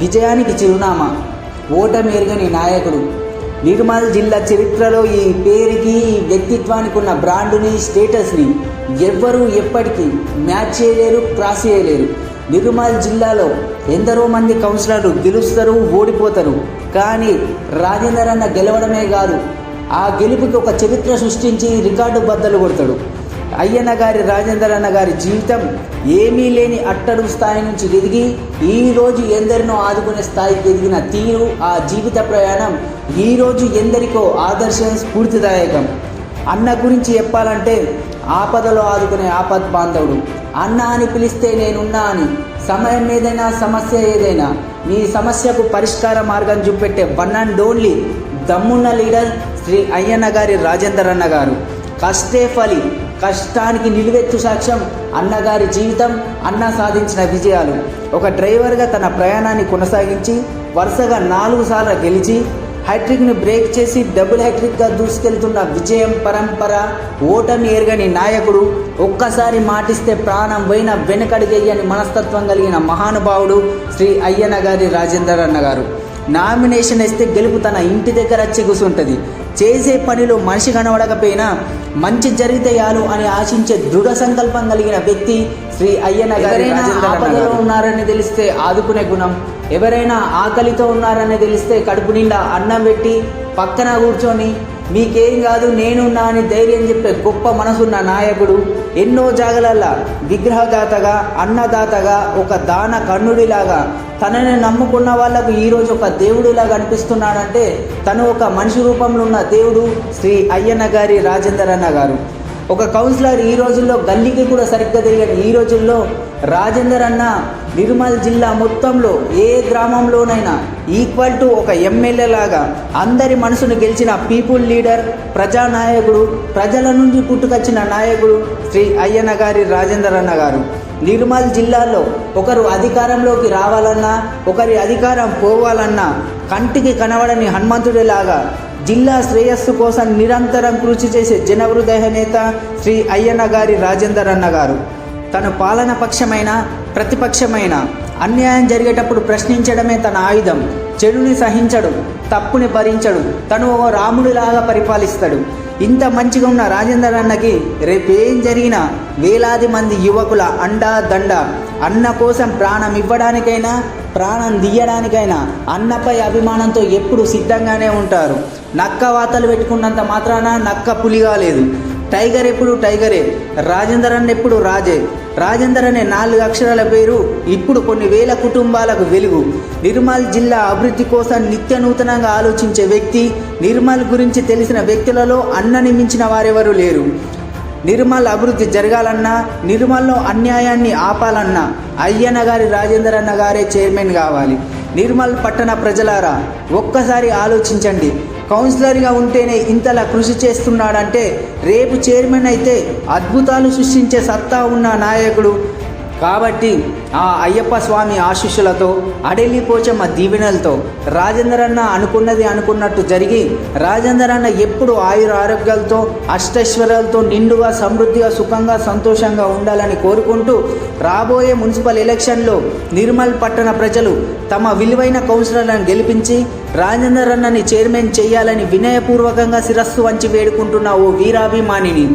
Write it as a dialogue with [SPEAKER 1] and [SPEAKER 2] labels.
[SPEAKER 1] విజయానికి చిరునామా, ఓటమి ఎరగని నాయకుడు. నిర్మల్ జిల్లా చరిత్రలో ఈ పేరుకి, ఈ వ్యక్తిత్వానికి ఉన్న బ్రాండుని, స్టేటస్ని ఎవ్వరూ ఎప్పటికీ మ్యాచ్ చేయలేరు, క్రాస్ చేయలేరు. నిర్మల్ జిల్లాలో ఎందరో మంది కౌన్సిలర్లు గెలుస్తారు, ఓడిపోతారు. కానీ రాజేందర్ అన్న గెలవడమే కాదు, ఆ గెలుపుకి ఒక చరిత్ర సృష్టించి రికార్డు బద్దలు కొడతాడు. అయ్యన్న గారి, రాజేందర్ అన్న గారి జీవితం ఏమీ లేని అట్టడుగు స్థాయి నుంచి ఎదిగి ఈరోజు ఎందరినో ఆదుకునే స్థాయికి ఎదిగిన తీరు, ఆ జీవిత ప్రయాణం ఈరోజు ఎందరికో ఆదర్శం, స్ఫూర్తిదాయకం. అన్న గురించి చెప్పాలంటే ఆపదలో ఆదుకునే ఆపద్ బాంధవుడు. అన్న అని పిలిస్తే నేనున్నా అని, సమయం ఏదైనా, సమస్య ఏదైనా, మీ సమస్యకు పరిష్కార మార్గం చూపెట్టే వన్ అండ్ ఓన్లీ దమ్మున్న లీడర్ శ్రీ అయ్యన్న గారి రాజేందర్ అన్న గారు. కష్టే ఫలి, కష్టానికి నిలువెత్తు సాక్ష్యం అన్నగారి జీవితం, అన్న సాధించిన విజయాలు. ఒక డ్రైవర్గా తన ప్రయాణాన్ని కొనసాగించి వరుసగా 4 సార్లు గెలిచి హ్యాట్రిక్ని బ్రేక్ చేసి డబుల్ హ్యాట్రిక్గా దూసుకెళ్తున్న విజయం పరంపర, ఓటమి ఎరగని నాయకుడు. ఒక్కసారి మాటిస్తే ప్రాణం పోయిన వెనకడిగేయని మనస్తత్వం కలిగిన మహానుభావుడు శ్రీ అయ్యన్న గారి రాజేందర్ అన్న గారు. నామినేషన్ ఇస్తే గెలుపు తన ఇంటి దగ్గర వచ్చి కూర్చుంటుంది. చేసే పనిలో మనిషి కనబడకపోయినా మంచి జరిగితే చాలు అని ఆశించే దృఢ సంకల్పం కలిగిన వ్యక్తి శ్రీ అయ్యన్న గారి. ఆపదలో ఉన్నారని తెలిస్తే ఆదుకునే గుణం, ఎవరైనా ఆకలితో ఉన్నారని తెలిస్తే కడుపు నిండా అన్నం పెట్టి పక్కన కూర్చొని మీకేం కాదు నేనున్నా అని ధైర్యం చెప్పే గొప్ప మనసున్న నాయకుడు. ఎన్నో జాగలల్లా విగ్రహదాతగా, అన్నదాతగా, ఒక దాన కన్నుడిలాగా తనని నమ్ముకున్న వాళ్లకు ఈరోజు ఒక దేవుడిలాగా అనిపిస్తున్నాడంటే తను ఒక మనిషి రూపంలో ఉన్న దేవుడు శ్రీ అయ్యన్న గారి రాజేందర్ అన్న గారు. ఒక కౌన్సిలర్ ఈ రోజుల్లో గల్లీకి కూడా సరిగ్గా తెలియని ఈ రోజుల్లో రాజేందర్ అన్న నిర్మల్ జిల్లా మొత్తంలో ఏ గ్రామంలోనైనా ఈక్వల్ టు ఒక ఎమ్మెల్యే లాగా అందరి మనసును గెలిచిన పీపుల్ లీడర్, ప్రజానాయకుడు, ప్రజల నుండి పుట్టుకొచ్చిన నాయకుడు శ్రీ అయ్యన్న గారి రాజేందర్ అన్న గారు. నిర్మల్ జిల్లాలో ఒకరు అధికారంలోకి రావాలన్నా, ఒకరి అధికారం పోవాలన్నా కంటికి కనబడని హనుమంతుడిలాగా జిల్లా శ్రేయస్సు కోసం నిరంతరం కృషి చేసే జనహృదయ నేత శ్రీ అయ్యన్న గారి రాజేందర్ అన్న గారు. తన పాలన పక్షమైన, ప్రతిపక్షమైన అన్యాయం జరిగేటప్పుడు ప్రశ్నించడమే తన ఆయుధం. చెడుని సహించడు, తప్పుని భరించడు, తను ఓ రాముడిలాగా పరిపాలిస్తాడు. ఇంత మంచిగా ఉన్న రాజేందర్ అన్నకి రేపేం జరిగినా వేలాది మంది యువకుల అండా దండ. అన్న కోసం ప్రాణం ఇవ్వడానికైనా, ప్రాణం తీయడానికైనా అన్నపై అభిమానంతో ఎప్పుడు సిద్ధంగానే ఉంటారు. నక్క వాతలు పెట్టుకున్నంత మాత్రాన నక్క పులిగా లేదు. టైగర్ ఎప్పుడు టైగరే, రాజేందర్ అన్న ఎప్పుడు రాజే. రాజేందర్ అనే 4 అక్షరాల పేరు ఇప్పుడు కొన్ని వేల కుటుంబాలకు వెలుగు. నిర్మల్ జిల్లా అభివృద్ధి కోసం నిత్య నూతనంగా ఆలోచించే వ్యక్తి. నిర్మల్ గురించి తెలిసిన వ్యక్తులలో అన్నని మించిన వారెవరూ లేరు. నిర్మల్ అభివృద్ధి జరగాలన్నా, నిర్మల్లో అన్యాయాన్ని ఆపాలన్నా అయ్యన్న గారి రాజేందర్ అన్న గారే చైర్మన్ కావాలి. నిర్మల్ పట్టణ ప్రజలారా ఒక్కసారి ఆలోచించండి. కౌన్సిలర్గా ఉంటేనే ఇంతలా కృషి చేస్తున్నాడంటే రేపు చైర్మన్ అయితే అద్భుతాలు సృష్టించే సత్తా ఉన్న నాయకుడు. కాబట్టి ఆ అయ్యప్ప స్వామి ఆశీస్సులతో, అడెల్లి పోచమ్మ దీవెనలతో రాజేందర్ అన్న అనుకున్నది అనుకున్నట్టు జరిగి రాజేందర్ అన్న ఎప్పుడు ఆయుర ఆరోగ్యాలతో, అష్టైశ్వర్యాలతో నిండుగా, సమృద్ధిగా, సుఖంగా, సంతోషంగా ఉండాలని కోరుకుంటూ రాబోయే మున్సిపల్ ఎలక్షన్లో నిర్మల్ పట్టణ ప్రజలు తమ విలువైన కౌన్సిలర్లను గెలిపించి రాజేందర్ అన్నని చైర్మన్ చేయాలని వినయపూర్వకంగా శిరస్సు వంచి వేడుకుంటున్న ఓ వీరాభిమానిని.